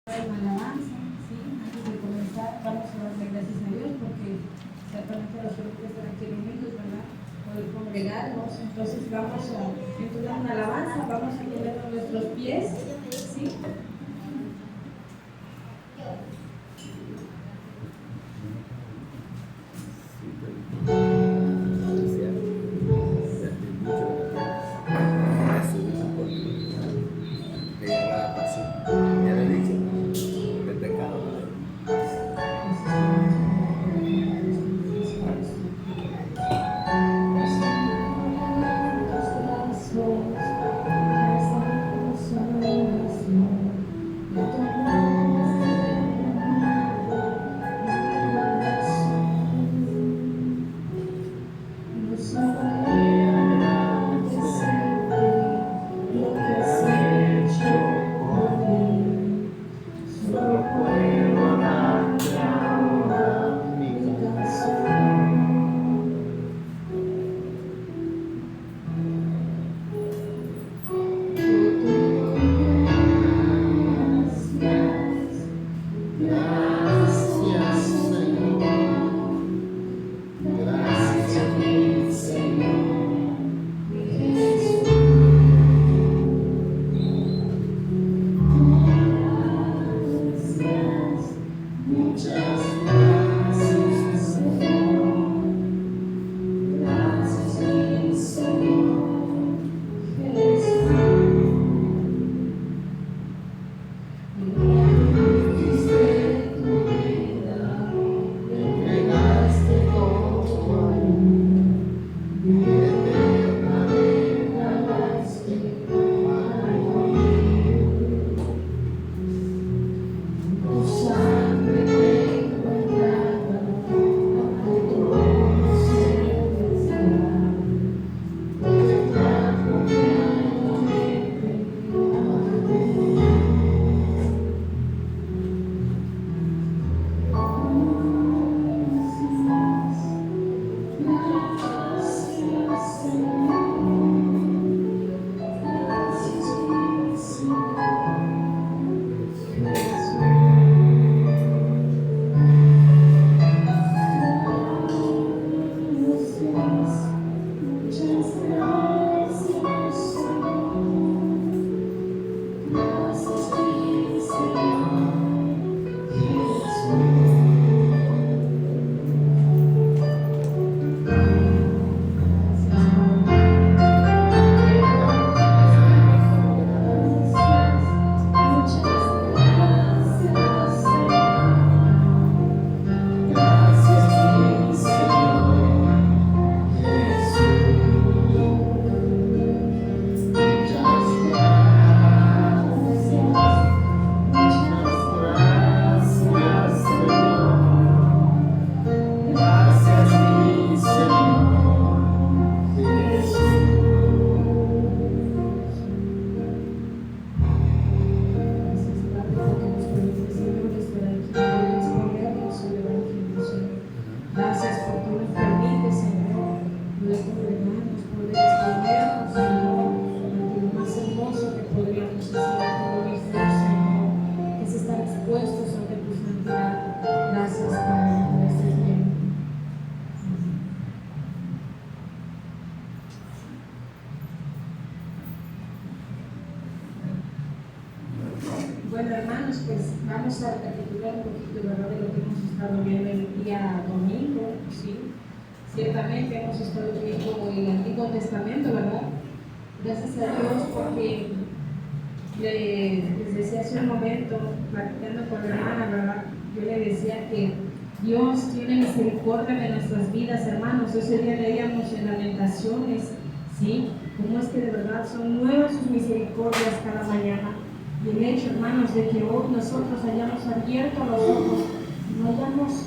Alabanza, ¿sí? Antes de comenzar, vamos a darle gracias a Dios porque ciertamente los que están aquí reunidos, ¿verdad? Poder congregarnos, entonces vamos a entonar una alabanza, vamos a poner nuestros pies, ¿sí? Bueno, hermanos, pues vamos a recapitular un poquito, ¿verdad?, de lo que hemos estado viendo el día domingo, ¿sí? Ciertamente hemos estado viendo el Antiguo Testamento, ¿verdad? Gracias a Dios porque les decía hace un momento, platicando con la hermana, ¿verdad? Yo le decía que Dios tiene misericordia de nuestras vidas, hermanos. Ese día leíamos en Lamentaciones, ¿sí? Cómo es que de verdad son nuevas sus misericordias cada mañana. Y el hecho, hermanos, de que hoy nosotros hayamos abierto los ojos, no hayamos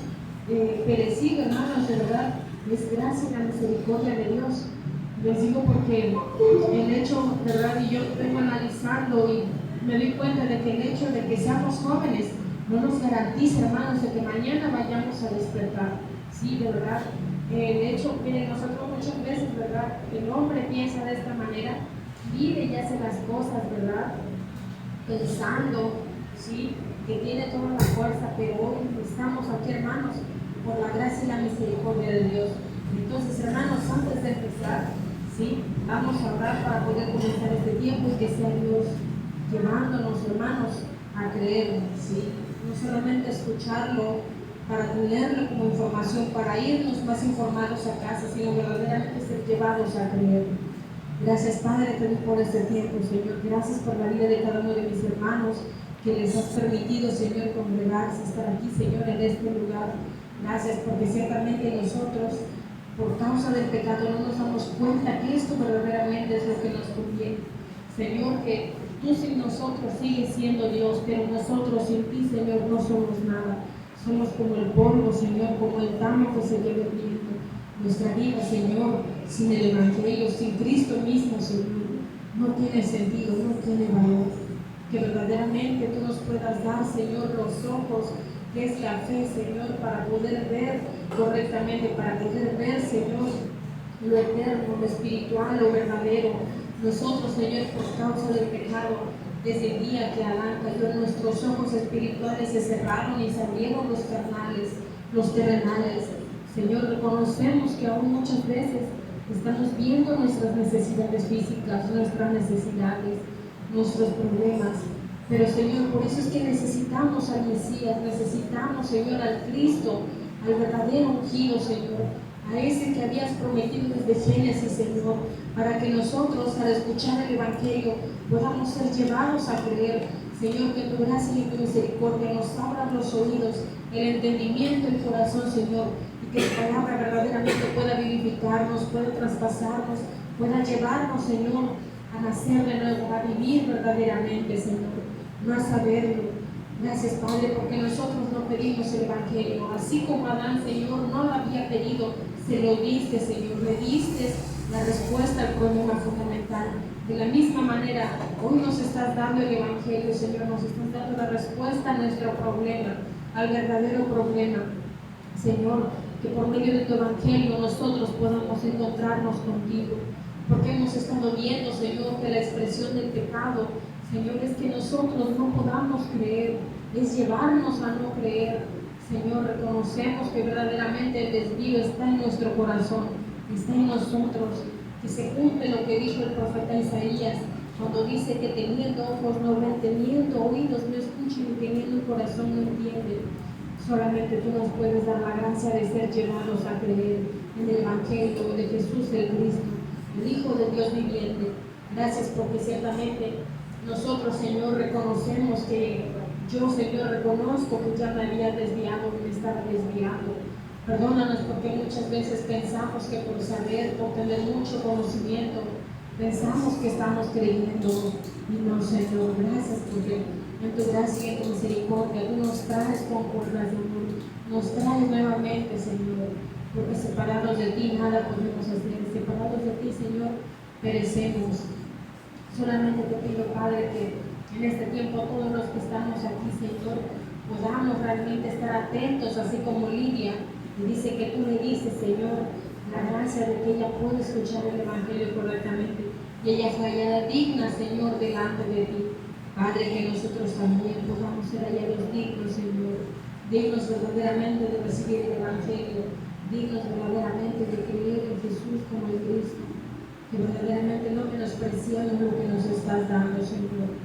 perecido, hermanos, de verdad, es gracia y la misericordia de Dios. Les digo porque el hecho, ¿verdad? Y yo vengo analizando y me doy cuenta de que el hecho de que seamos jóvenes no nos garantiza, hermanos, de que mañana vayamos a despertar. Sí, de verdad. El hecho, miren, nosotros muchas veces, ¿verdad? El hombre piensa de esta manera, vive y hace las cosas, ¿verdad?, pensando, ¿sí?, que tiene toda la fuerza, pero hoy estamos aquí, hermanos, por la gracia y la misericordia de Dios. Entonces, hermanos, antes de empezar, ¿sí?, vamos a orar para poder comenzar este tiempo y que sea Dios llevándonos, hermanos, a creer, ¿sí?, no solamente escucharlo para tenerlo como información, para irnos más informados a casa, sino verdaderamente ser llevados a creer. Gracias, Padre, te doy por este tiempo, Señor. Gracias por la vida de cada uno de mis hermanos que les has permitido, Señor, congregarse, estar aquí, Señor, en este lugar. Gracias porque ciertamente nosotros, por causa del pecado, no nos damos cuenta que esto verdaderamente es lo que nos conviene. Señor, que tú sin nosotros sigues siendo Dios, pero nosotros sin ti, Señor, no somos nada. Somos como el polvo, Señor, como el tamo que se lleva el viento. Nuestra vida, Señor, sin el Evangelio, sin Cristo mismo, Señor, no tiene sentido, no tiene valor. Que verdaderamente tú nos puedas dar, Señor, los ojos, que es la fe, Señor, para poder ver correctamente, para poder ver, Señor, lo eterno, lo espiritual, lo verdadero. Nosotros, Señor, por causa del pecado, desde el día que Adán cayó, nuestros ojos espirituales se cerraron y se abrieron los carnales, los terrenales. Señor, reconocemos que aún muchas veces estamos viendo nuestras necesidades físicas, nuestras necesidades, nuestros problemas. Pero, Señor, por eso es que necesitamos al Mesías, necesitamos, Señor, al Cristo, al verdadero ungido, Señor, a ese que habías prometido desde Génesis, Señor, para que nosotros, al escuchar el Evangelio, podamos ser llevados a creer. Señor, que tu gracia y tu misericordia nos abran los oídos, el entendimiento, el corazón, Señor, y que tu palabra verdaderamente pueda vivificarnos, pueda traspasarnos, pueda llevarnos, Señor, a nacer de nuevo, a vivir verdaderamente, Señor, no a saberlo. Gracias, Padre, porque nosotros no pedimos el Evangelio, así como Adán, Señor, no lo había pedido, se lo diste, Señor, le diste la respuesta al problema fundamental. De la misma manera, hoy nos estás dando el Evangelio, Señor, nos estás dando la respuesta a nuestro problema, al verdadero problema. Señor, que por medio de tu Evangelio nosotros podamos encontrarnos contigo, porque hemos estado viendo, Señor, que la expresión del pecado, Señor, es que nosotros no podamos creer, es llevarnos a no creer. Señor, reconocemos que verdaderamente el desvío está en nuestro corazón, está en nosotros, que se cumple lo que dijo el profeta Isaías, cuando dice que teniendo ojos no ven, teniendo oídos no escuchan y teniendo un corazón no entienden. Solamente tú nos puedes dar la gracia de ser llevados a creer en el Evangelio de Jesús el Cristo, el Hijo de Dios viviente. Gracias porque ciertamente nosotros, Señor, reconocemos que yo, Señor, reconozco que ya me había desviado, que me estaba desviando. Perdónanos porque muchas veces pensamos que por saber, por tener mucho conocimiento, pensamos que estamos creyendo. Y no, Señor, gracias porque en tu gracia y en tu misericordia tú nos traes con cuerdas de amor, nos traes nuevamente, Señor, porque separados de ti nada podemos hacer, separados de ti, Señor, perecemos. Solamente te pido, Padre, que en este tiempo todos los que estamos aquí, Señor, podamos realmente estar atentos, así como Lidia, y dice que tú le dices, Señor, la gracia de que ella puede escuchar el Evangelio correctamente, y ella fue hallada digna, Señor, delante de ti. Padre, que nosotros también podamos ser hallados dignos, Señor, dignos verdaderamente de recibir el Evangelio, dignos verdaderamente de creer en Jesús como el Cristo, que verdaderamente no menospreciamos lo que nos estás dando, Señor.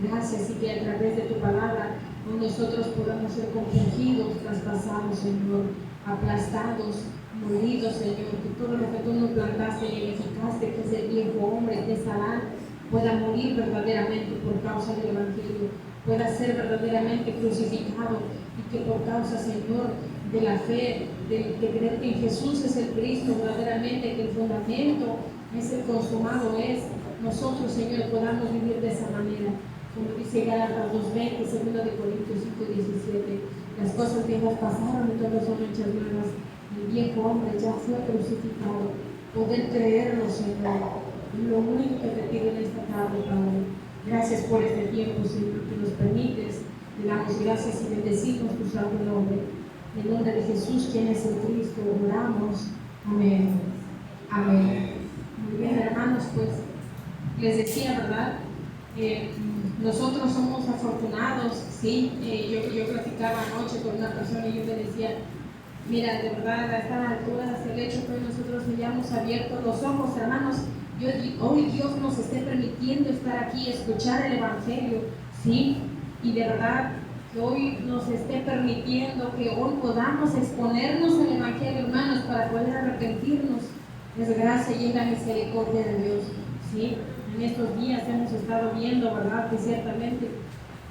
Gracias, y que a través de tu palabra nosotros podamos ser compungidos, traspasados, Señor, aplastados, molidos, Señor, que todo lo que tú nos plantaste y edificaste, que es el viejo hombre, que es Adán, pueda morir verdaderamente por causa del Evangelio, pueda ser verdaderamente crucificado, y que por causa, Señor, de la fe, de creer que Jesús es el Cristo, verdaderamente que el fundamento es el consumado, es nosotros, Señor, podamos vivir de esa manera, como dice Gálatas 2:20, 2 Corintios 5:17, las cosas viejas pasaron y todas son hechas nuevas, el viejo hombre ya fue crucificado. Poder creerlo, Señor, lo único que te pido en esta tarde, Padre. Gracias por este tiempo, Señor, que nos permites. Te damos gracias y bendecimos tu santo nombre. En nombre de Jesús, quien es el Cristo, oramos. Amén. Amén. Muy bien, hermanos, pues les decía, ¿verdad? nosotros somos afortunados, ¿sí? Yo platicaba anoche con una persona y yo le decía, mira, de verdad, a estas alturas, el hecho que nosotros hayamos abierto los ojos, hermanos, hoy Dios nos esté permitiendo estar aquí, escuchar el Evangelio, ¿sí? Y de verdad, que hoy nos esté permitiendo que hoy podamos exponernos al Evangelio, hermanos, para poder arrepentirnos. Es gracia y es la misericordia de Dios, ¿sí? En estos días hemos estado viendo, ¿verdad? Que ciertamente,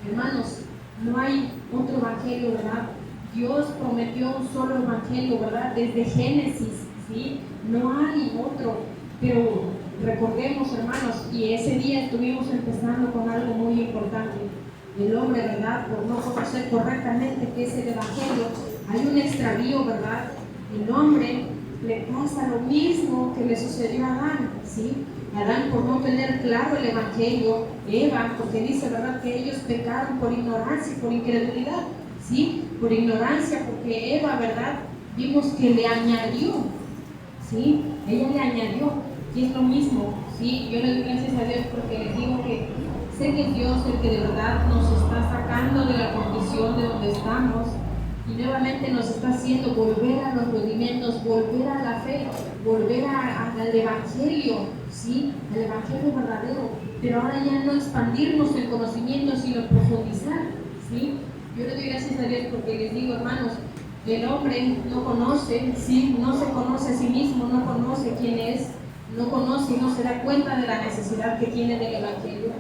hermanos, no hay otro Evangelio, ¿verdad? Dios prometió un solo Evangelio, ¿verdad? Desde Génesis, ¿sí? No hay otro, pero recordemos, hermanos, y ese día estuvimos empezando con algo muy importante. El hombre, ¿verdad? Por no conocer correctamente qué es el Evangelio, hay un extravío, ¿verdad? El hombre le pasa lo mismo que le sucedió a Adán, ¿sí? Adán por no tener claro el Evangelio, Eva, porque dice, ¿verdad? Que ellos pecaron por ignorancia y por incredulidad, ¿sí? Por ignorancia, porque Eva, ¿verdad? Vimos que le añadió, ¿sí? Ella le añadió, y es lo mismo, ¿sí? Yo le doy gracias a Dios porque les digo que sé que Dios es el que de verdad nos está sacando de la condición de donde estamos y nuevamente nos está haciendo volver a los rudimentos, volver a la fe, volver al Evangelio, ¿sí? Al Evangelio verdadero, pero ahora ya no expandirnos en conocimiento, sino profundizar, ¿sí? Yo le doy gracias a Dios porque les digo, hermanos, el hombre no conoce, ¿sí? No se conoce a sí mismo, no conoce quién es, no conoce y no se da cuenta de la necesidad que tiene del Evangelio,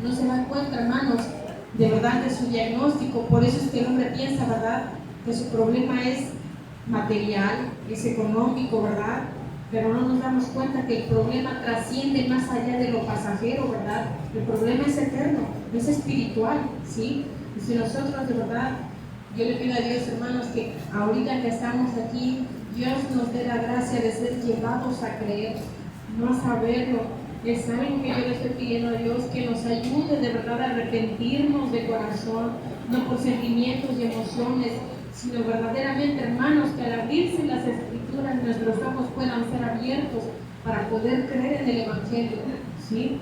no se da cuenta, hermanos, de verdad de su diagnóstico. Por eso es que el hombre piensa, ¿verdad?, que su problema es material, es económico, ¿verdad? Pero no nos damos cuenta que el problema trasciende más allá de lo pasajero, ¿verdad? El problema es eterno, es espiritual, ¿sí? Y si nosotros de verdad, yo le pido a Dios, hermanos, que ahorita que estamos aquí, Dios nos dé la gracia de ser llevados a creer, no a saberlo. Es algo que yo le estoy pidiendo a Dios, que nos ayude de verdad a arrepentirnos de corazón, no por sentimientos y emociones, sino verdaderamente, hermanos, que al abrirse las Escrituras nuestros ojos puedan ser abiertos para poder creer en el Evangelio, ¿sí?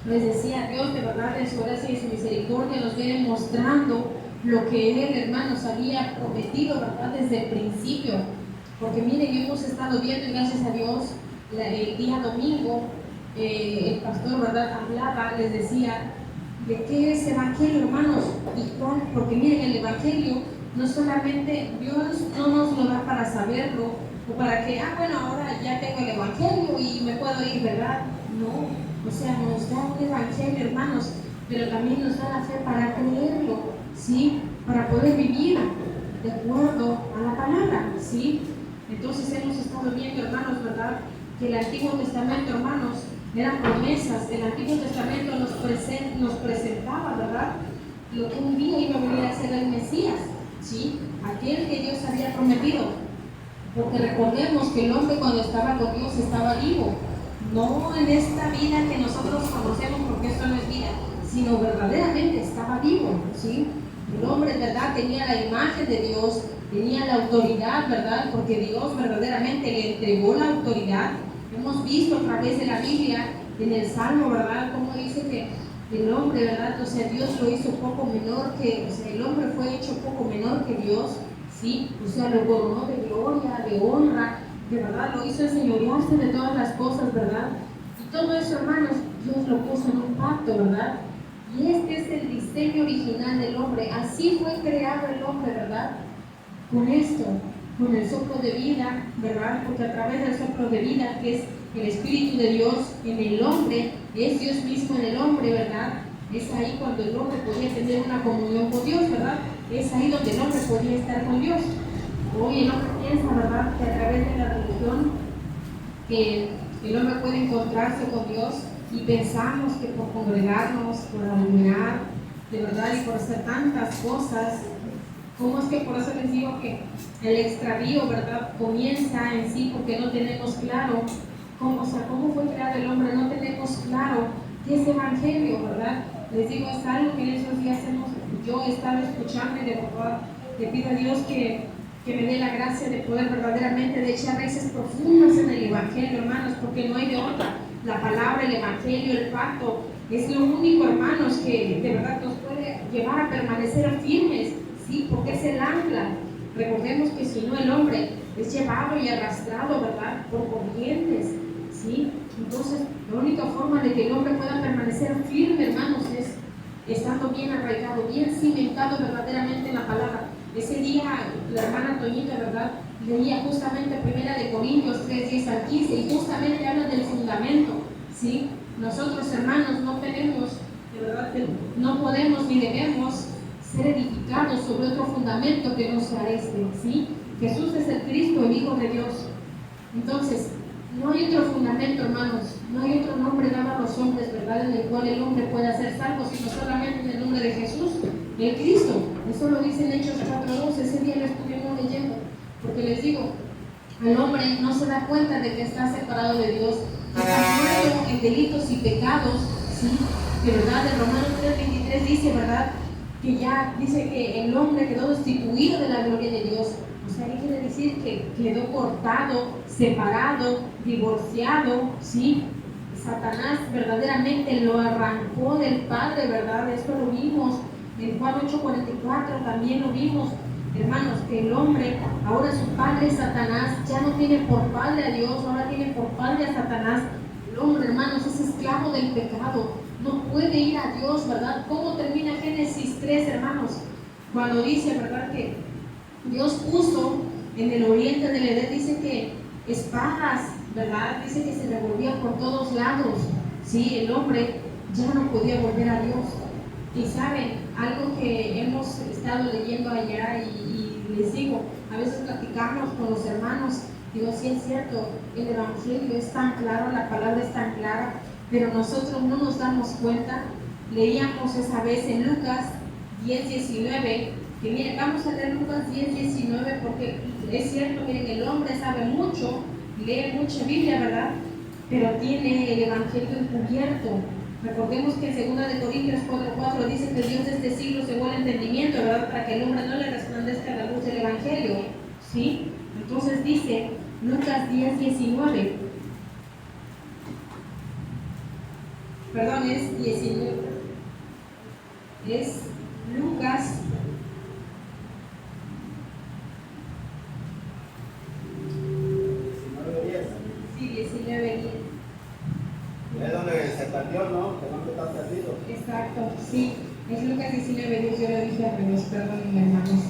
Les decía, Dios de verdad en su gracia y su misericordia nos viene mostrando lo que Él, hermanos, había prometido, ¿verdad?, desde el principio. Porque miren, hemos estado viendo, y gracias a Dios, el día domingo, el pastor, ¿verdad?, hablaba, les decía, ¿de qué es Evangelio, hermanos? ¿Y cuál? Porque miren, el Evangelio no solamente Dios no nos lo da para saberlo, o para que, bueno, ahora ya tengo el Evangelio y me puedo ir, ¿verdad? No, o sea, nos da un Evangelio, hermanos, pero también nos da la fe para creerlo, ¿sí? Para poder vivir de acuerdo a la palabra, ¿sí? Entonces hemos estado viendo, hermanos, ¿verdad?, que el Antiguo Testamento, hermanos, eran promesas. El Antiguo Testamento nos presentaba, ¿verdad?, lo que un día iba a venir a ser el Mesías, ¿sí? Aquel que Dios había prometido. Porque recordemos que el hombre cuando estaba con Dios estaba vivo, no en esta vida que nosotros conocemos, porque esto no es vida, sino verdaderamente estaba vivo, ¿sí? El hombre, ¿verdad?, tenía la imagen de Dios, tenía la autoridad, ¿verdad?, porque Dios verdaderamente le entregó la autoridad. Hemos visto a través de la Biblia, en el Salmo, ¿verdad?, cómo dice que el hombre, ¿verdad?, o sea, Dios lo hizo poco menor que, o sea, el hombre fue hecho poco menor que Dios, ¿sí? O sea, lo coronó de gloria, de honra, de verdad, lo hizo enseñorearse de todas las cosas, ¿verdad? Y todo eso, hermanos, Dios lo puso en un pacto, ¿verdad? Y este es el diseño original del hombre, así fue creado el hombre, ¿verdad? Con esto, con el soplo de vida, ¿verdad? Porque a través del soplo de vida, que es el Espíritu de Dios en el hombre, es Dios mismo en el hombre, ¿verdad? Es ahí cuando el hombre podía tener una comunión con Dios, ¿verdad? Es ahí donde el hombre podía estar con Dios. Hoy el hombre piensa, ¿verdad?, que a través de la religión que el hombre puede encontrarse con Dios, y pensamos que por congregarnos, por ayunar, de verdad, y por hacer tantas cosas, ¿cómo es que por eso les digo que el extravío, ¿verdad?, comienza en sí porque no tenemos claro cómo fue creado el hombre, no tenemos claro qué es Evangelio, ¿verdad? Les digo, es algo que en esos días yo he estado escuchando y de verdad le pido a Dios que me dé la gracia de poder verdaderamente de echar raíces profundas en el Evangelio, hermanos, porque no hay de otra. La palabra, el Evangelio, el pacto, Es lo único, hermanos, que de verdad nos puede llevar a permanecer firmes, ¿sí? Porque es el ancla. Recordemos que si no, el hombre es llevado y arrastrado, ¿verdad?, por corrientes, ¿sí? Entonces, la única forma de que el hombre pueda permanecer firme, hermanos, es estando bien arraigado, bien cimentado verdaderamente en la palabra. Ese día, la hermana Toñita, ¿verdad?, leía justamente 1 Corintios 3, 10 al 15, y justamente habla del fundamento, ¿sí? Nosotros, hermanos, no tenemos, de verdad, no podemos ni debemos ser edificados sobre otro fundamento que no sea este, ¿sí? Jesús es el Cristo, el Hijo de Dios. Entonces, no hay otro fundamento, hermanos, no hay otro nombre dado a los hombres, ¿verdad?, en el cual el hombre pueda ser salvo, sino solamente en el nombre de Jesús, el Cristo. Eso lo dice en Hechos 4:2, ese día lo estuvimos leyendo, porque les digo, el hombre no se da cuenta de que está separado de Dios, que está muerto en delitos y pecados, ¿sí? Que, ¿verdad?, en Romanos 3:23 dice, ¿verdad?, que ya dice que el hombre quedó destituido de la gloria de Dios. O sea, ¿qué quiere decir? Que quedó cortado, separado, divorciado, ¿sí? Satanás verdaderamente lo arrancó del Padre, ¿verdad? Esto lo vimos en Juan 8:44, también lo vimos, hermanos, que el hombre, ahora su padre Satanás, ya no tiene por padre a Dios, ahora tiene por padre a Satanás. El hombre, hermanos, es esclavo del pecado, no puede ir a Dios, ¿verdad? ¿Cómo termina Génesis 3, hermanos? Cuando dice, ¿verdad?, que Dios puso en el oriente del Edén, dice que espadas, ¿verdad?, dice que se revolvían por todos lados, ¿sí? El hombre ya no podía volver a Dios. Y saben, algo que hemos estado leyendo allá y les digo, a veces platicamos con los hermanos, digo, sí es cierto, el Evangelio es tan claro, la palabra es tan clara, pero nosotros no nos damos cuenta. Leíamos esa vez en Lucas 10:19, que miren, vamos a leer Lucas 10:19, porque es cierto, miren, el hombre sabe mucho, lee mucha Biblia, ¿verdad?, pero tiene el Evangelio encubierto. Recordemos que en 2 Corintios 4:4 dice que Dios de este siglo cegó el entendimiento, ¿verdad?, para que el hombre no le resplandezca la luz del Evangelio, ¿sí? Entonces dice Lucas 10:19, perdón, es 19, es Lucas 19:10. Sí, 19:10. Es donde se perdió, ¿no? Que no está perdido. Exacto, sí, es Lucas 19:10, yo lo dije al revés, perdónenme, hermanos.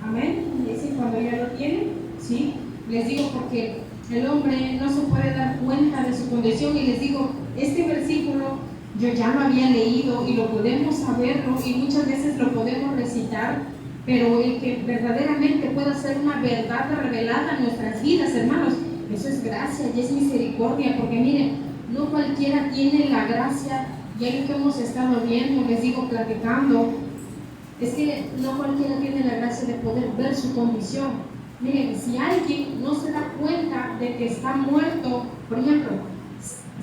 Amén, y ese cuando ya lo tienen, ¿sí? Les digo porque el hombre no se puede dar cuenta de su condición, y les digo, este versículo yo ya lo había leído y lo podemos saberlo y muchas veces lo podemos recitar, pero el que verdaderamente pueda ser una verdad revelada en nuestras vidas, hermanos, eso es gracia y es misericordia, porque miren, no cualquiera tiene la gracia, y algo que hemos estado viendo, les digo, platicando, es que no cualquiera tiene la gracia de poder ver su condición. Miren, si alguien no se da cuenta de que está muerto, por ejemplo,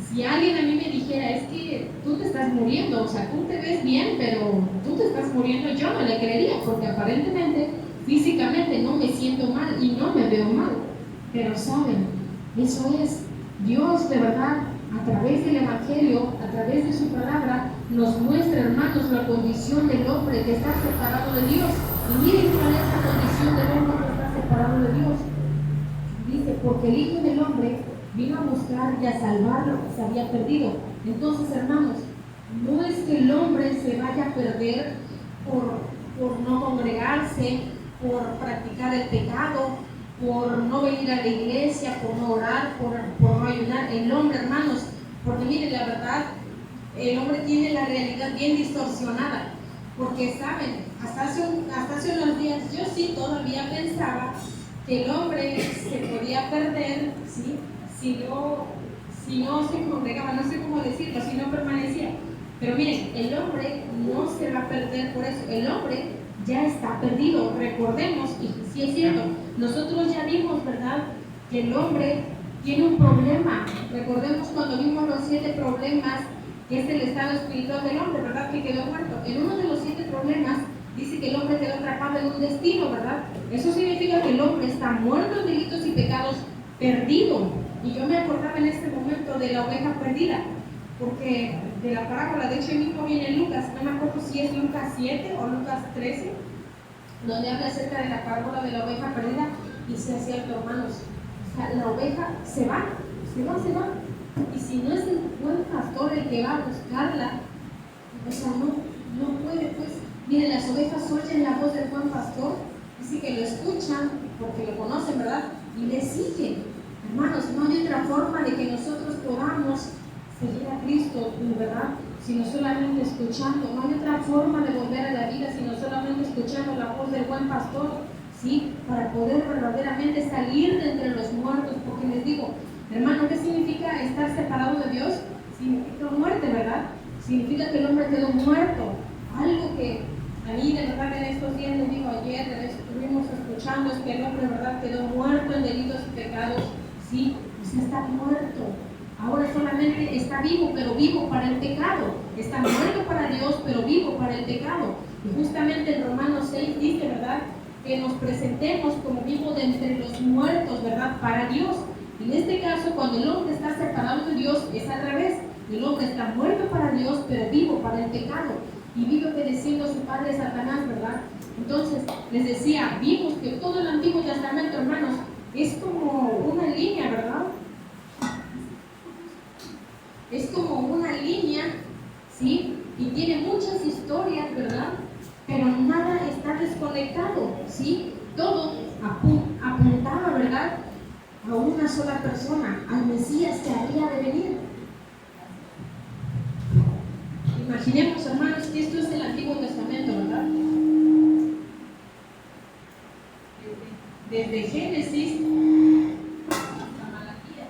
si alguien a mí me dijera, es que tú te estás muriendo, o sea, tú te ves bien, pero tú te estás muriendo, yo no le creería, porque aparentemente, físicamente no me siento mal y no me veo mal. Pero saben, eso es Dios de verdad, a través del Evangelio, a través de su palabra, nos muestra, hermanos, la condición del hombre que está separado de Dios. Y miren cuál es la condición del hombre que está separado de Dios. Dice, porque el Hijo del Hombre vino a buscar y a salvar lo que se había perdido. Entonces, hermanos, no es que el hombre se vaya a perder por no congregarse, por practicar el pecado, por no venir a la iglesia, por no orar, por no ayunar. El hombre, hermanos, porque miren, la verdad, el hombre tiene la realidad bien distorsionada, porque saben, hasta hace unos días yo sí todavía pensaba que el hombre se podía perder, ¿sí?, si no se congregaba, no sé cómo decirlo, si no permanecía. Pero miren, el hombre no se va a perder por eso, el hombre ya está perdido. Recordemos, y si es cierto, nosotros ya vimos, ¿verdad?, que el hombre tiene un problema. Recordemos cuando vimos los 7 problemas, que es el estado espiritual del hombre, ¿verdad?, que quedó muerto. En uno de los 7 problemas dice que el hombre quedó atrapado en un destino, ¿verdad? Eso significa que el hombre está muerto en delitos y pecados, perdido. Y yo me acordaba en este momento de la oveja perdida, porque de la parábola, de hecho el mismo viene en Lucas, no me acuerdo si es Lucas 7 o Lucas 13, donde habla acerca de la parábola de la oveja perdida. Y sea cierto, hermanos, o sea, la oveja se va. Y si no es el buen pastor el que va a buscarla, o sea, no puede, pues. Miren, las ovejas oyen la voz del buen pastor, dice que lo escuchan porque lo conocen, ¿verdad? Y le siguen. Hermanos, no hay otra forma de que nosotros podamos seguir a Cristo, ¿verdad? Sino solamente escuchando. No hay otra forma de volver a la vida sino solamente escuchando la voz del buen pastor, ¿sí? Para poder verdaderamente salir de entre los muertos. Porque les digo, hermano, ¿qué significa estar separado de Dios? Significa muerte, ¿verdad? Significa que el hombre quedó muerto. Algo que a mí, de verdad, en estos días, les digo, ayer estuvimos escuchando, es que el hombre, ¿verdad?, quedó muerto en delitos y pecados. Sí, pues está muerto. Ahora solamente está vivo, pero vivo para el pecado. Está muerto para Dios, pero vivo para el pecado. Y justamente en Romanos 6 dice, ¿verdad?, que nos presentemos como vivos de entre los muertos, ¿verdad?, para Dios. En este caso, cuando el hombre está separado de Dios, es al revés. El hombre está muerto para Dios, pero vivo para el pecado. Y vive obedeciendo a su padre Satanás, ¿verdad? Entonces, les decía, vimos que todo el Antiguo Testamento, hermanos, es como una línea, ¿verdad? Es como una línea, ¿sí? Y tiene muchas historias, ¿verdad? Pero nada está desconectado, ¿sí? Todo apuntaba, ¿verdad?, a una sola persona, al Mesías que había de venir. Imaginemos, hermanos, que esto es el Antiguo Testamento, ¿verdad? Desde Génesis hasta Malaquías.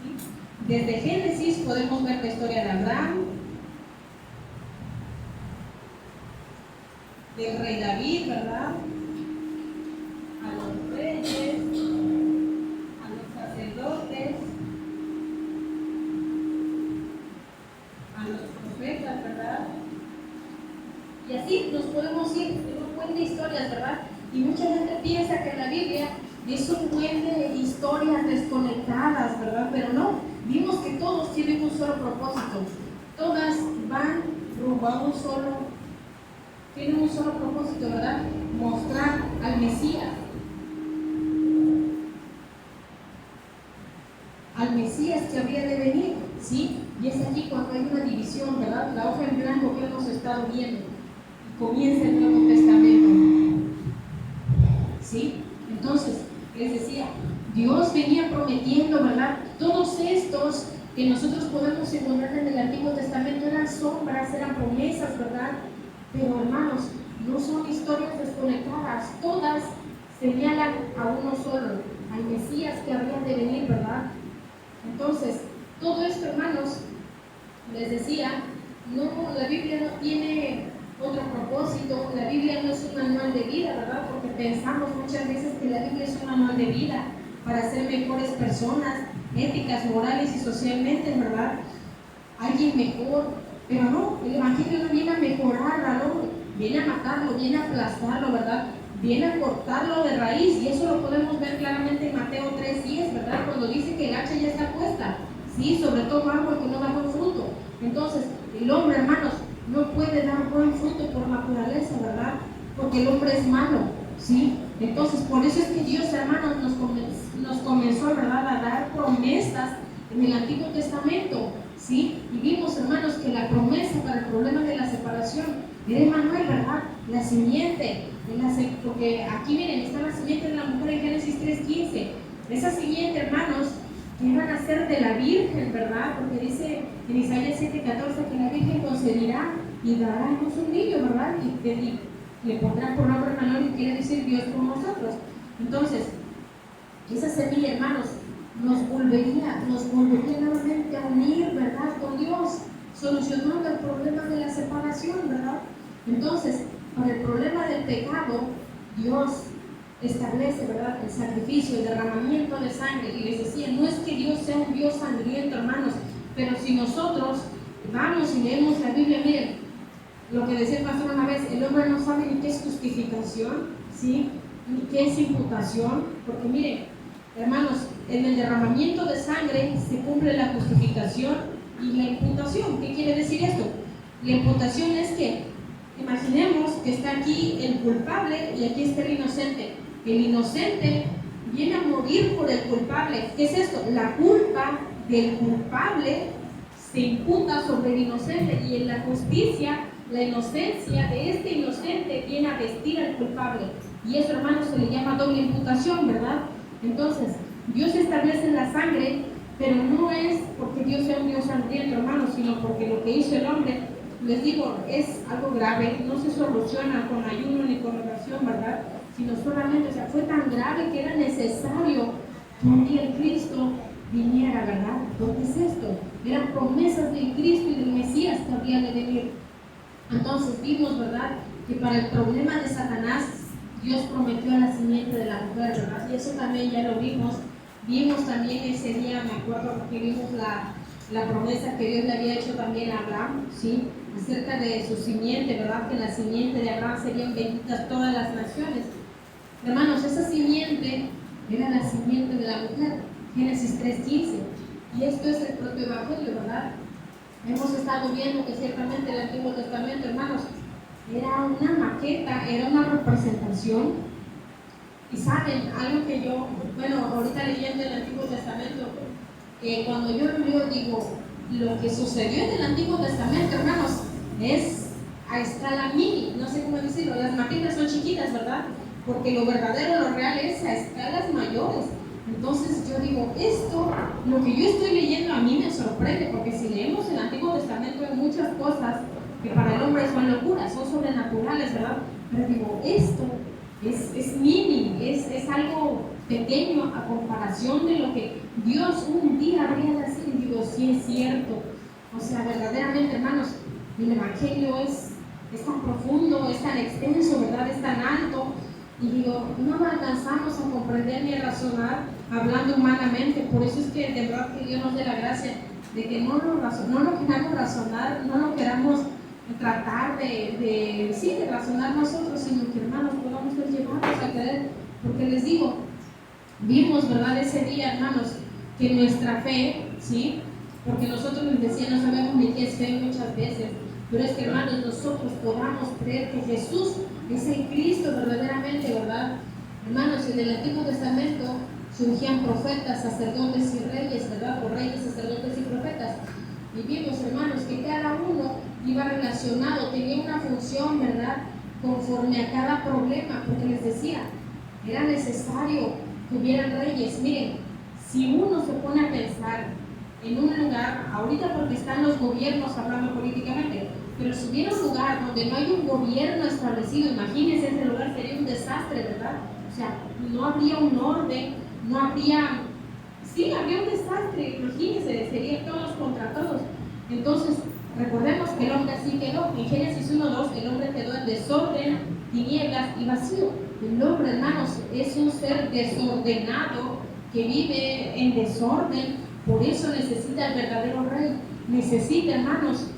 ¿Sí? Desde Génesis podemos ver la historia de Abraham, del rey David, ¿verdad?, a los reyes, a los sacerdotes, a los profetas, ¿verdad? Y así nos podemos ir en un buen de historias, ¿verdad? Y mucha gente piensa que la Biblia es un buen de historias desconectadas, ¿verdad? Pero no, vimos que todos tienen un solo propósito. Todas van rumbo a un solo, tienen un solo propósito, ¿verdad? Mostrar al Mesías. Al Mesías que habría de venir, ¿sí? Y es aquí cuando hay una división, ¿verdad? La hoja en blanco que hemos estado viendo. Y comienza el Nuevo Testamento. ¿Sí? Entonces, les decía, Dios venía prometiendo, ¿verdad? Todos estos que nosotros podemos encontrar en el Antiguo Testamento eran sombras, eran promesas, ¿verdad? Pero hermanos, no son historias desconectadas, todas señalan a uno solo, al Mesías que habría de venir, ¿verdad? Entonces, todo esto, hermanos, les decía, no, la Biblia no tiene otro propósito, la Biblia no es un manual de vida, ¿verdad? Porque pensamos muchas veces que la Biblia es un manual de vida para ser mejores personas, éticas, morales y socialmente, ¿verdad? Alguien mejor, pero no, el Evangelio no viene a mejorar al hombre, viene a matarlo, viene a aplastarlo, ¿verdad? Viene a cortarlo de raíz, y eso lo podemos ver claramente en Mateo 3:10, ¿verdad? Cuando dice que el hacha ya está puesta, ¿sí? Sobre todo árbol que no da buen fruto. Entonces, el hombre, hermanos, no puede dar buen fruto por naturaleza, ¿verdad? Porque el hombre es malo, ¿sí? Entonces, por eso es que Dios, hermanos, nos comenzó, ¿verdad?, a dar promesas en el Antiguo Testamento, ¿sí? Y vimos, hermanos, que la promesa para el problema de la separación era Emmanuel, ¿verdad? La simiente, porque aquí miren, está la simiente de la mujer en Génesis 3:15. Esa simiente, hermanos, que iban a ser de la Virgen, ¿verdad? Porque dice en Isaías 7:14 que la Virgen concebirá y dará a luz un niño, ¿verdad? Y le pondrá por nombre Emmanuel, y quiere decir Dios con nosotros. Entonces, esa semilla, hermanos, nos volvería nuevamente a unir, ¿verdad?, con Dios, solucionando el problema de la separación, ¿verdad? Entonces, para el problema del pecado, Dios establece, ¿verdad?, el sacrificio, el derramamiento de sangre. Y les decía, no es que Dios sea un Dios sangriento, hermanos, pero si nosotros vamos y leemos la Biblia, miren, lo que decía el pastor una vez, el hombre no sabe ni qué es justificación, ¿sí? ¿Qué es imputación? Porque miren, hermanos, en el derramamiento de sangre se cumple la justificación y la imputación. ¿Qué quiere decir esto? La imputación es que, imaginemos que está aquí el culpable y aquí está el inocente. El inocente viene a morir por el culpable. ¿Qué es esto? La culpa del culpable se imputa sobre el inocente, y en la justicia, la inocencia de este inocente viene a vestir al culpable. Y eso, hermanos, se le llama doble imputación, ¿verdad? Entonces, Dios establece la sangre, pero no es porque Dios sea un Dios sangriento, hermanos, sino porque lo que hizo el hombre, les digo, es algo grave, no se soluciona con ayuno ni con oración, ¿verdad? Sino solamente, o sea, fue tan grave que era necesario que un día el Cristo viniera, ¿verdad? ¿Qué es esto? Eran promesas del Cristo y del Mesías que había de venir. Entonces vimos, ¿verdad?, que para el problema de Satanás, Dios prometió a la simiente de la mujer, ¿verdad? Y eso también ya lo vimos. Vimos también ese día, me acuerdo que vimos la promesa que Dios le había hecho también a Abraham, ¿sí?, acerca de su simiente, ¿verdad? Que en la simiente de Abraham serían benditas todas las naciones. Hermanos, esa simiente era la simiente de la mujer, Génesis 3:15. Y esto es el propio Evangelio, ¿verdad? Hemos estado viendo que ciertamente el Antiguo Testamento, hermanos, era una maqueta, era una representación. Y saben, algo que yo, bueno, ahorita leyendo el Antiguo Testamento, cuando yo lo leo, digo, lo que sucedió en el Antiguo Testamento, hermanos, es a escala mini, no sé cómo decirlo, las maquetas son chiquitas, ¿verdad? Porque lo verdadero, lo real es a escalas mayores. Entonces yo digo, esto, lo que yo estoy leyendo a mí me sorprende, porque si leemos el Antiguo Testamento hay muchas cosas que para el hombre son locuras, son sobrenaturales, ¿verdad? Pero digo, esto es mini, es algo pequeño a comparación de lo que Dios un día habría de hacer. Y digo, sí es cierto. O sea, verdaderamente, hermanos, el Evangelio es tan profundo, es tan extenso, ¿verdad? Es tan alto. Y digo, no lo alcanzamos a comprender ni a razonar hablando humanamente. Por eso es que de verdad que Dios nos dé la gracia de que no lo queramos razonar, no lo queramos tratar de razonar nosotros, sino que, hermanos, podamos ser llevados a creer. Porque les digo, vimos, ¿verdad?, ese día, hermanos, que nuestra fe, ¿sí? Porque nosotros les decía, no sabemos ni qué es fe muchas veces, pero es que, hermanos, nosotros podamos creer que Jesús es el Cristo verdaderamente, ¿verdad? Hermanos, en el Antiguo Testamento surgían profetas, sacerdotes y reyes, ¿verdad? O reyes, sacerdotes y profetas. Y vimos, hermanos, que cada uno iba relacionado, tenía una función, ¿verdad?, conforme a cada problema, porque les decía, era necesario que hubieran reyes. Miren, si uno se pone a pensar en un lugar, ahorita porque están los gobiernos hablando políticamente, pero si hubiera un lugar donde no hay un gobierno establecido, imagínense, ese lugar sería un desastre, ¿verdad? O sea, no habría un orden, no habría, sí, habría un desastre, imagínense, serían todos contra todos. Entonces, recordemos que el hombre así quedó. En Génesis 1:2, el hombre quedó en desorden, tinieblas y vacío. El hombre, hermanos, es un ser desordenado que vive en desorden. Por eso necesita el verdadero rey. Necesita, hermanos,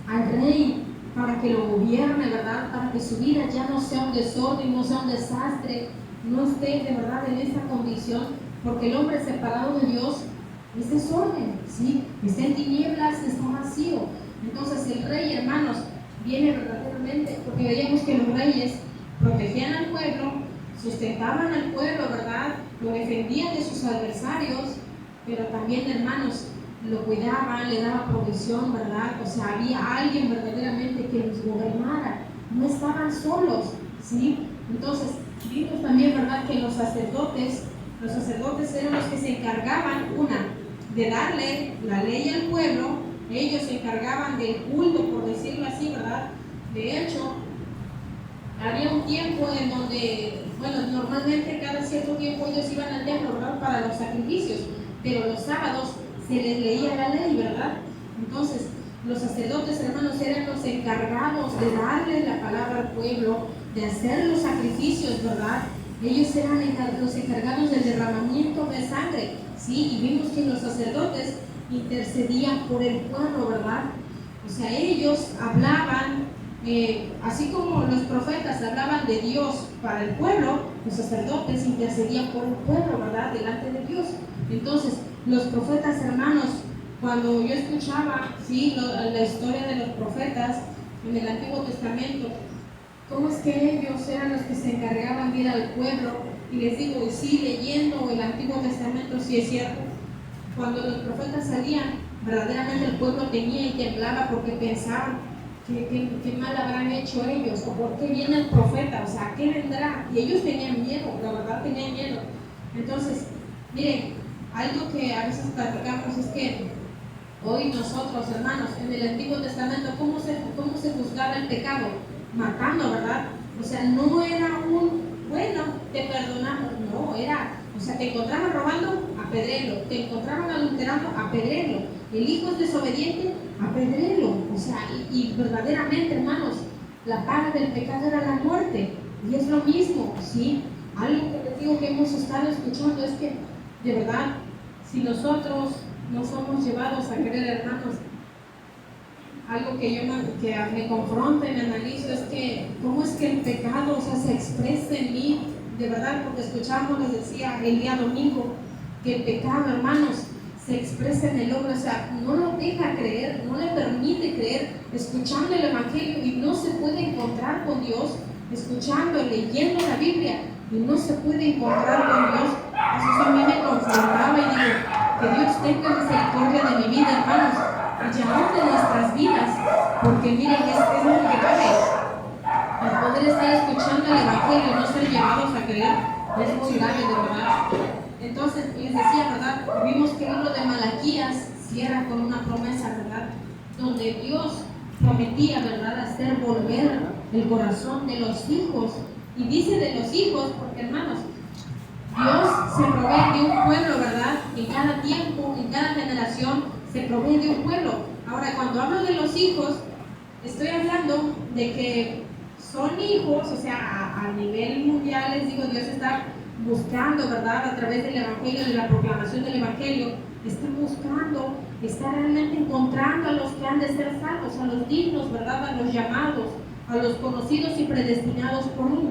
al rey para que lo gobierne, ¿verdad? Para que su vida ya no sea un desorden, no sea un desastre, no esté de verdad en esa condición, porque el hombre separado de Dios es desorden, ¿sí? Está en tinieblas, está vacío. Entonces el rey, hermanos, viene verdaderamente, porque veíamos que los reyes protegían al pueblo, sustentaban al pueblo, ¿verdad? Lo defendían de sus adversarios, pero también, hermanos, lo cuidaban, le daba provisión, ¿verdad? O sea, había alguien verdaderamente que los gobernara, no estaban solos, ¿sí? Entonces, vimos también, ¿verdad?, que los sacerdotes eran los que se encargaban, de darle la ley al pueblo. Ellos se encargaban del culto, por decirlo así, ¿verdad? De hecho, había un tiempo en donde, bueno, normalmente cada cierto tiempo ellos iban al templo, ¿verdad?, para los sacrificios, pero los sábados se les leía la ley, ¿verdad? Entonces, los sacerdotes, hermanos, eran los encargados de darle la palabra al pueblo, de hacer los sacrificios, ¿verdad? Ellos eran los encargados del derramamiento de sangre, ¿sí? Y vimos que los sacerdotes intercedían por el pueblo, ¿verdad? O sea, ellos hablaban así como los profetas hablaban de Dios para el pueblo, los sacerdotes intercedían por el pueblo, ¿verdad?, delante de Dios. Entonces, los profetas, hermanos, cuando yo escuchaba, sí, la historia de los profetas en el Antiguo Testamento, cómo es que ellos eran los que se encargaban de ir al pueblo, y les digo, y sí, leyendo el Antiguo Testamento, sí es cierto, cuando los profetas salían, verdaderamente el pueblo temía y temblaba porque pensaban qué mal habrán hecho ellos, o por qué viene el profeta, o sea, ¿qué vendrá? Y ellos tenían miedo, la verdad tenían miedo. Entonces, miren, algo que a veces platicamos es que hoy nosotros, hermanos, en el Antiguo Testamento, ¿cómo se juzgaba el pecado? Matando, ¿verdad? O sea, no era bueno, te perdonamos, no, era, o sea, te encontraban robando, apedrelo, te encontraban adulterando, apedrelo, el hijo es desobediente, apedrelo, o sea, y verdaderamente, hermanos, la paga del pecado era la muerte, y es lo mismo, ¿sí? Algo que les digo que hemos estado escuchando es que, de verdad, si nosotros no somos llevados a creer, hermanos, algo que me confronta y me analizo es que cómo es que el pecado, o sea, se expresa en mí, de verdad, porque escuchamos, les decía el día domingo, que el pecado, hermanos, se expresa en el hombre, o sea, no lo deja creer, no le permite creer, escuchando el Evangelio y no se puede encontrar con Dios, escuchando, leyendo la Biblia y no se puede encontrar con Dios. Eso a mí me confrontaba y digo, que Dios tenga misericordia de mi vida, hermanos, y aún de nuestras vidas, porque miren, es muy grave el poder estar escuchando el Evangelio y no ser llevados a creer, es muy grave, de verdad. Entonces, les decía, ¿verdad? Vimos que el libro de Malaquías cierra con una promesa, ¿verdad?, donde Dios prometía, ¿verdad?, hacer volver el corazón de los hijos, y dice de los hijos, porque, hermanos, Dios se provee de un pueblo, ¿verdad?, en cada tiempo, en cada generación, se provee de un pueblo. Ahora, cuando hablo de los hijos, estoy hablando de que son hijos, o sea, a nivel mundial, les digo, Dios está buscando, ¿verdad?, a través del Evangelio, de la proclamación del Evangelio, está buscando, está realmente encontrando a los que han de ser salvos, a los dignos, ¿verdad?, a los llamados, a los conocidos y predestinados por Él.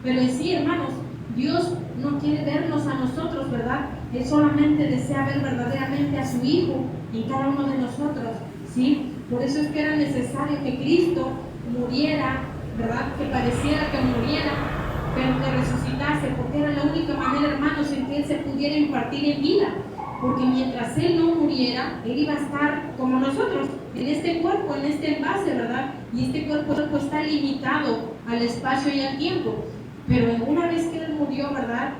Pero en sí, hermanos, Dios no quiere vernos a nosotros, ¿verdad? Él solamente desea ver verdaderamente a su Hijo en cada uno de nosotros, ¿sí? Por eso es que era necesario que Cristo muriera, ¿verdad?, que pareciera que muriera, pero que resucitase, porque era la única manera, hermanos, en que Él se pudiera impartir en vida, porque mientras Él no muriera, Él iba a estar como nosotros, en este cuerpo, en este envase, ¿verdad? Y este cuerpo está limitado al espacio y al tiempo, pero una vez que Él murió, ¿verdad?,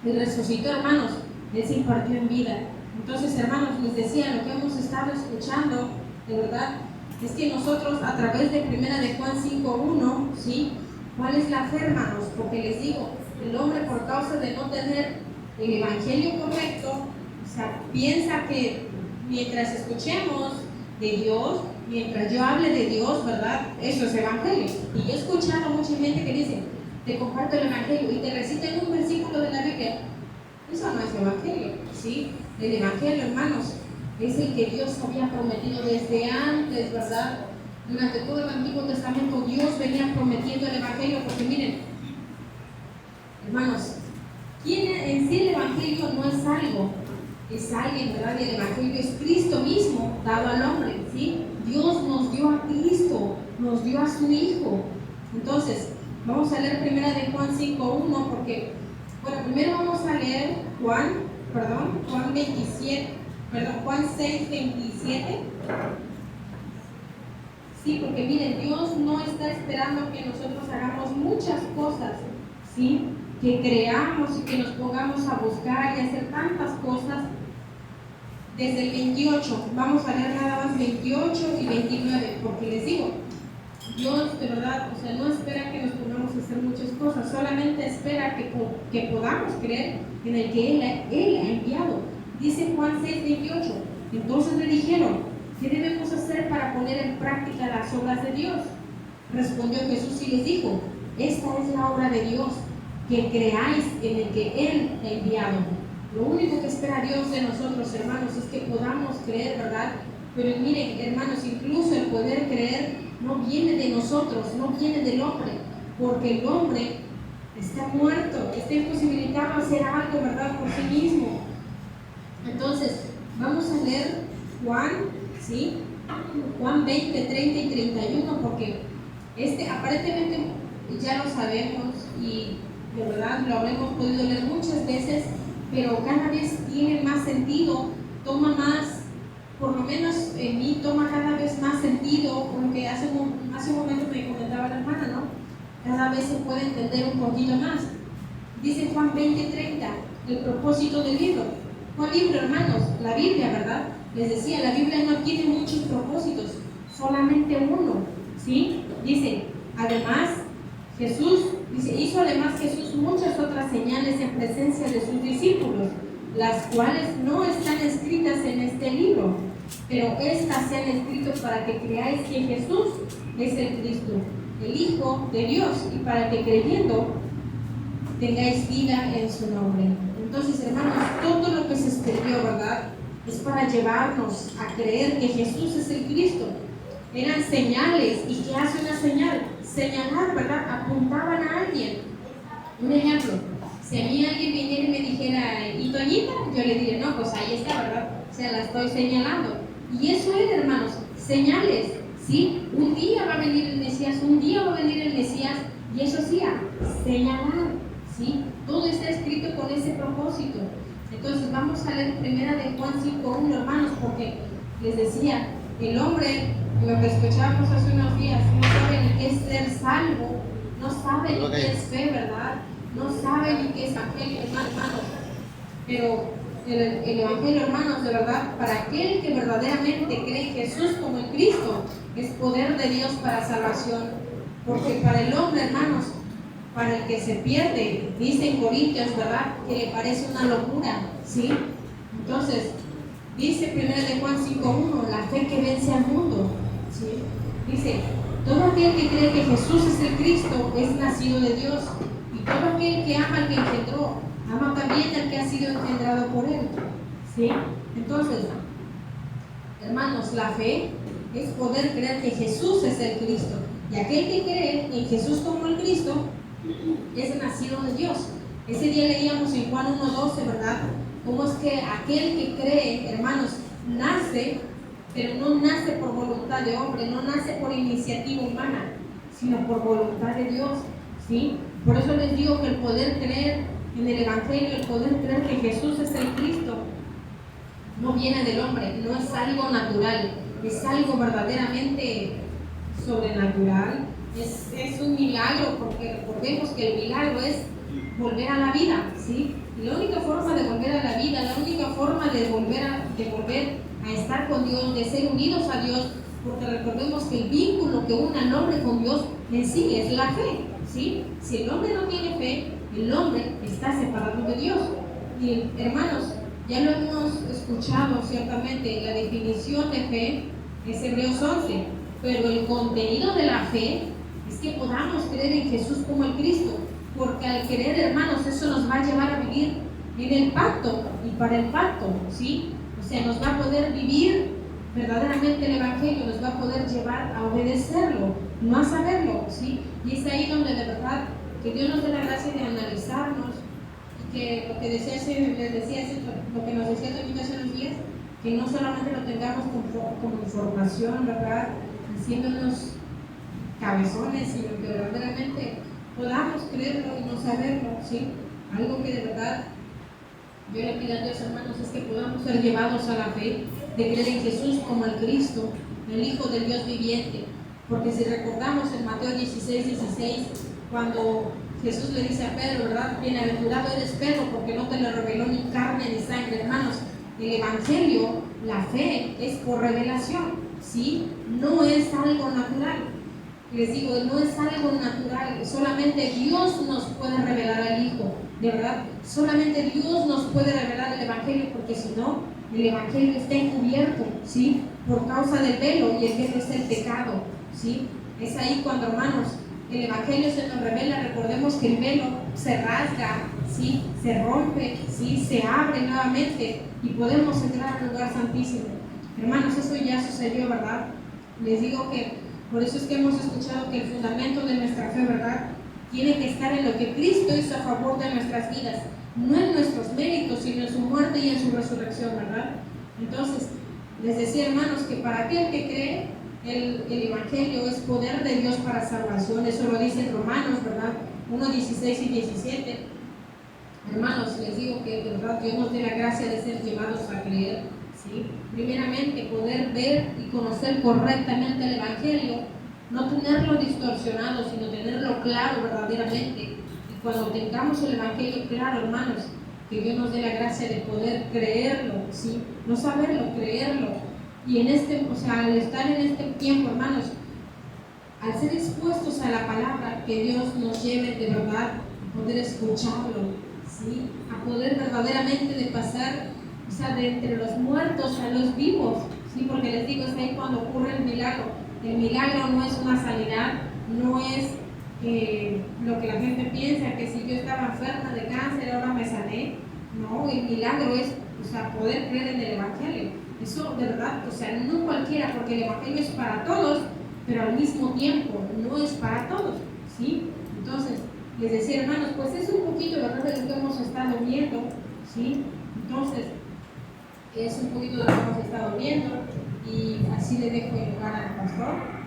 Él resucitó, hermanos, Él se impartió en vida. Entonces, hermanos, les decía, lo que hemos estado escuchando, de verdad, es que nosotros a través de 1 de Juan 5:1, ¿sí? ¿Cuál es la fe, hermanos? Porque les digo, el hombre, por causa de no tener el Evangelio correcto, o sea, piensa que mientras escuchemos de Dios, mientras yo hable de Dios, ¿verdad?, eso es Evangelio. Y yo he escuchado a mucha gente que dice, te comparto el Evangelio y te recitan un versículo de la Biblia. Eso no es Evangelio, ¿sí? El Evangelio, hermanos, es el que Dios había prometido desde antes, ¿verdad? Durante todo el Antiguo Testamento Dios venía prometiendo el Evangelio, porque miren, hermanos, ¿quién en sí el Evangelio no es algo? Es alguien, ¿verdad? Y el Evangelio es Cristo mismo dado al hombre, ¿sí? Dios nos dio a Cristo, nos dio a su Hijo. Entonces, vamos a leer 1 de Juan 5:1, porque, bueno, primero vamos a leer Juan 6:27. Sí, porque miren, Dios no está esperando que nosotros hagamos muchas cosas, ¿sí? Que creamos y que nos pongamos a buscar y hacer tantas cosas. Desde el 28, vamos a leer nada más 28 y 29, porque les digo, Dios de verdad, o sea, no espera que nos pongamos a hacer muchas cosas, solamente espera que podamos creer en el que Él ha enviado. Dice Juan 6:28, entonces le dijeron, ¿qué debemos hacer para poner en práctica las obras de Dios? Respondió Jesús y les dijo, esta es la obra de Dios, que creáis en el que Él ha enviado. Lo único que espera Dios de nosotros, hermanos, es que podamos creer, ¿verdad?, Pero miren, hermanos, incluso el poder creer no viene de nosotros, no viene del hombre, porque el hombre está muerto, está imposibilitado a hacer algo, ¿verdad?, por sí mismo. Entonces, vamos a leer Juan, ¿sí? Juan 20, 30 y 31, porque aparentemente ya lo sabemos y de verdad lo hemos podido leer muchas veces, pero cada vez tiene más sentido, toma más, por lo menos en mí toma cada vez más sentido, porque hace un momento me comentaba la hermana, ¿no? Cada vez se puede entender un poquito más. Dice Juan 20, 30, el propósito del libro. ¿Cuál libro, hermanos? La Biblia, ¿verdad? Les decía, la Biblia no tiene muchos propósitos, solamente uno, ¿sí? Dice, además, hizo además Jesús muchas otras señales en presencia de sus discípulos, las cuales no están escritas en este libro, pero estas se han escrito para que creáis que Jesús es el Cristo, el Hijo de Dios, y para que creyendo tengáis vida en su nombre. Entonces, hermanos, todo lo que se escribió, ¿verdad?, es para llevarnos a creer que Jesús es el Cristo. Eran señales. ¿Y qué hace una señal? Señalar, ¿verdad? Apuntaban a alguien. Un ejemplo, si a mí alguien viniera y me dijera, ¿y Toñita? Yo le diría, no, pues ahí está, ¿verdad? O sea, la estoy señalando. Y eso es, hermanos, señales, ¿sí? Un día va a venir el Mesías, un día va a venir el Mesías, y eso sí, a señalar, ¿sí? Todo está escrito con ese propósito. Entonces vamos a leer primera de Juan 5:1, hermanos, porque les decía, el hombre, lo que escuchábamos hace unos días, no sabe ni qué es ser salvo, no sabe ni qué es fe, ¿verdad? No sabe ni qué es evangelio, hermanos. Pero el evangelio, hermanos, de verdad, para aquel que verdaderamente cree en Jesús como el Cristo, es poder de Dios para salvación. Porque para el hombre, hermanos, para el que se pierde, dice en Corintios, ¿verdad?, que le parece una locura, ¿sí? Entonces, dice 1 de Juan 5:1, la fe que vence al mundo, ¿sí? Dice, todo aquel que cree que Jesús es el Cristo es nacido de Dios, y todo aquel que ama al que engendró, ama también al que ha sido engendrado por él, ¿sí? Entonces, hermanos, la fe es poder creer que Jesús es el Cristo, y aquel que cree en Jesús como el Cristo es nacido de Dios. Ese día leíamos en Juan 1:12, ¿verdad?, cómo es que aquel que cree, hermanos, nace, pero no nace por voluntad de hombre, no nace por iniciativa humana, sino por voluntad de Dios, ¿sí? Por eso les digo que el poder creer en el Evangelio, el poder creer que Jesús es el Cristo, no viene del hombre, no es algo natural, es algo verdaderamente sobrenatural. Es un milagro, porque recordemos que el milagro es volver a la vida, ¿sí? Y la única forma de volver a la vida, la única forma de volver a estar con Dios, de ser unidos a Dios, porque recordemos que el vínculo que une al hombre con Dios en sí es la fe, ¿sí? Si el hombre no tiene fe, el hombre está separado de Dios. Y hermanos, ya lo hemos escuchado ciertamente, la definición de fe es Hebreos 11, pero el contenido de la fe es que podamos creer en Jesús como el Cristo, porque al creer, hermanos, eso nos va a llevar a vivir en el pacto y para el pacto, ¿sí? O sea, nos va a poder vivir verdaderamente el Evangelio, nos va a poder llevar a obedecerlo, no a saberlo, ¿sí? Y es ahí donde de verdad que Dios nos dé la gracia de analizarnos y que lo que les decía, lo que nos decía también hace unos días, que no solamente lo tengamos como información, ¿verdad?, haciéndonos cabezones, sino que verdaderamente podamos creerlo y no saberlo, ¿sí? Algo que de verdad yo le pido a Dios, hermanos, es que podamos ser llevados a la fe de creer en Jesús como el Cristo, el Hijo del Dios viviente. Porque si recordamos en Mateo 16:16, cuando Jesús le dice a Pedro, ¿verdad?, bienaventurado eres Pedro, porque no te lo reveló ni carne ni sangre, hermanos. El Evangelio, la fe, es por revelación, ¿sí? No es algo natural. Les digo, no es algo natural, solamente Dios nos puede revelar al Hijo, de verdad, solamente Dios nos puede revelar el Evangelio, porque si no, el Evangelio está encubierto, ¿sí?, por causa del velo, y el velo es el pecado, ¿sí? Es ahí cuando, hermanos, el Evangelio se nos revela. Recordemos que el velo se rasga, ¿sí?, se rompe, ¿sí?, se abre nuevamente y podemos entrar al lugar santísimo. Hermanos, eso ya sucedió, ¿verdad? Les digo que por eso es que hemos escuchado que el fundamento de nuestra fe, ¿verdad?, tiene que estar en lo que Cristo hizo a favor de nuestras vidas, no en nuestros méritos, sino en su muerte y en su resurrección, ¿verdad? Entonces, les decía, hermanos, que para aquel que cree, el Evangelio es poder de Dios para salvación. Eso lo dice en Romanos, ¿verdad? 1:16 y 17. Hermanos, les digo que, ¿verdad?, Dios nos dé la gracia de ser llevados a creer, ¿sí? Primeramente, poder ver y conocer correctamente el Evangelio, no tenerlo distorsionado, sino tenerlo claro verdaderamente. Y cuando tengamos el Evangelio claro, hermanos, que Dios nos dé la gracia de poder creerlo, ¿sí? No saberlo, creerlo. Y en al estar en este tiempo, hermanos, al ser expuestos a la palabra, que Dios nos lleve de verdad a poder escucharlo, ¿sí? A poder verdaderamente de pasar, de entre los muertos a los vivos, ¿sí? Porque les digo, es ahí cuando ocurre el milagro. El milagro no es una sanidad, no es lo que la gente piensa, que si yo estaba enferma de cáncer, ahora me sané. No, el milagro es, poder creer en el Evangelio. Eso, de verdad, no cualquiera, porque el Evangelio es para todos, pero al mismo tiempo no es para todos, ¿sí? Entonces, les decía, hermanos, pues es un poquito, ¿verdad?, de lo que hemos estado viendo, ¿sí? Entonces, es un poquito de lo que hemos estado viendo, y así le dejo el lugar al pastor.